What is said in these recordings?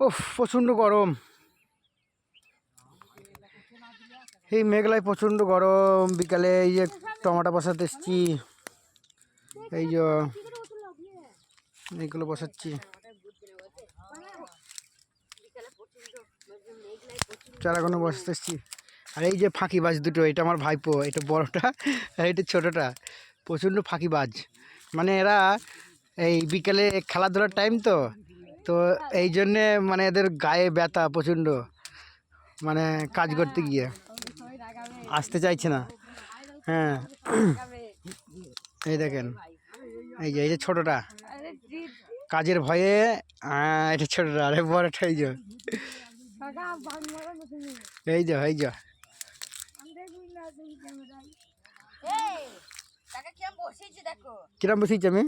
ওহ, প্রচণ্ড গরম। এই মেঘলায় প্রচণ্ড গরম। বিকালে এই যে টমেটো বসাতে এসছি, এই যে এইগুলো বসাচ্ছি, চারাগুলো বসাতে এসছি। আর এই যে ফাঁকিবাজ দুটো, এটা আমার ভাইপো, এটা বড়টা আর এটা ছোটোটা, প্রচণ্ড ফাঁকিবাজ। মানে এরা এই বিকেলে খেলাধুলার টাইম তো তো এই জন্যে মানে এদের গায়ে ব্যথা প্রচণ্ড, মানে কাজ করতে গিয়ে আসতে চাইছে না। হ্যাঁ, এই দেখেন, এই যে ছোটোটা কাজের ভয়ে, এটা ছোটোটা, আরে বড়টা এই যে, এই যে এই যে কিরম বসেছি আমি,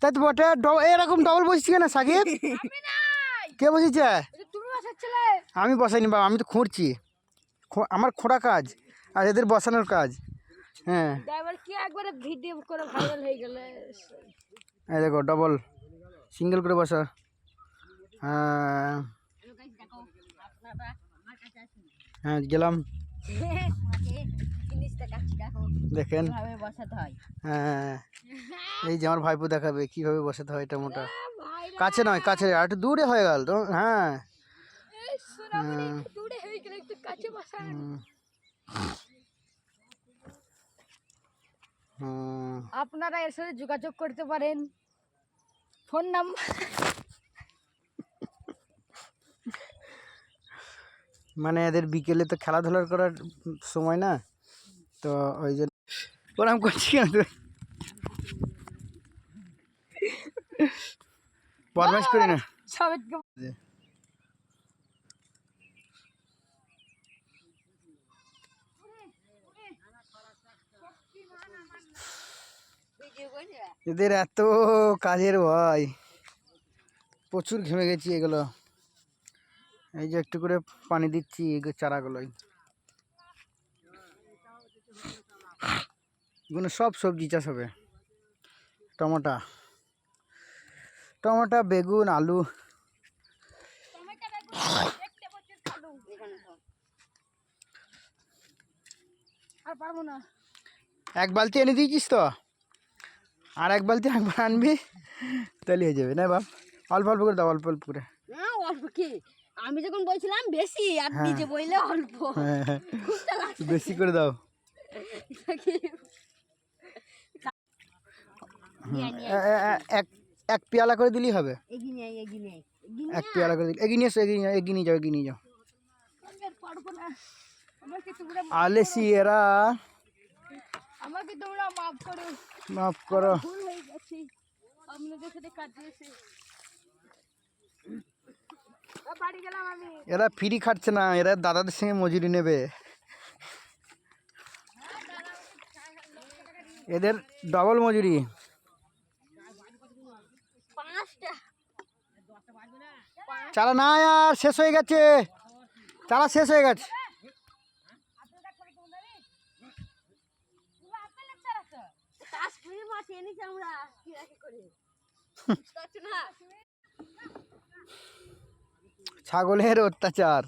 তাই তো বটে। এরকম ডবল বসেছি কেন সাকিব? কে বসেছে? আমি বসাইনি বাবা, আমি তো খুঁড়ছি, আমার খোঁড়া কাজ আর এদের বসানোর কাজ। হ্যাঁ, এই দেখো ডবল, সিঙ্গেল করে বসা। হ্যাঁ হ্যাঁ, গেলাম, দেখেন। হ্যাঁ, এই যে আমার ভাইপো দেখাবে কিভাবে বসাতে হয় টমেটো। কাছে নয়, কাছে আর একটু দূরে হয়ে গেল তো। হ্যাঁ, আপনারা এর সাথে যোগাযোগ করতে পারেন, ফোন নাম্বার। মানে এদের বিকেলে তো খেলাধুলা করার সময় না, তো ওই জন্য প্রণাম করছি। বদমাইশ করি না। এদের এত কাজের ভয়, প্রচুর ঘেমে গেছি। এগুলো এই যে একটু করে পানি দিচ্ছি এগুলো চারাগুলোই, এগুলো সব সবজি চাষ হবে, টমেটো, বেগুন, আলু। আর পারবো না। এক বালতি এনে দিয়েছিস তো, আর এক বালতি একবার আনবি, তাহলে হয়ে যাবে না বাপ। অল্প অল্প করে দাও, অল্প অল্প করে। অল্প কি, আমি যখন বলছিলাম বেশি, আর নিজে বললে অল্প। হ্যাঁ, বেশি করে দাও। এক পেয়ালা করে দিলেই হবে। এক পেয়ালা করে দিলে এগিয়ে নিয়ে এসো, এগিয়ে নিয়ে যাও। আলেসি এরা, আমাকে তোমরা মাফ করো। ভুল হয়ে গেছে আপনাদের সাথে কাজ এসে। বাড়ি গেলাম আমি। এরা ফ্রি খাটছে না, এরা দাদাদের সঙ্গে মজুরি নেবে। এদের ডবল মজুরি। চালা না আর শেষ হয়ে গেছে, চালা শেষ হয়ে গেছে। ছাগলের অত্যাচার।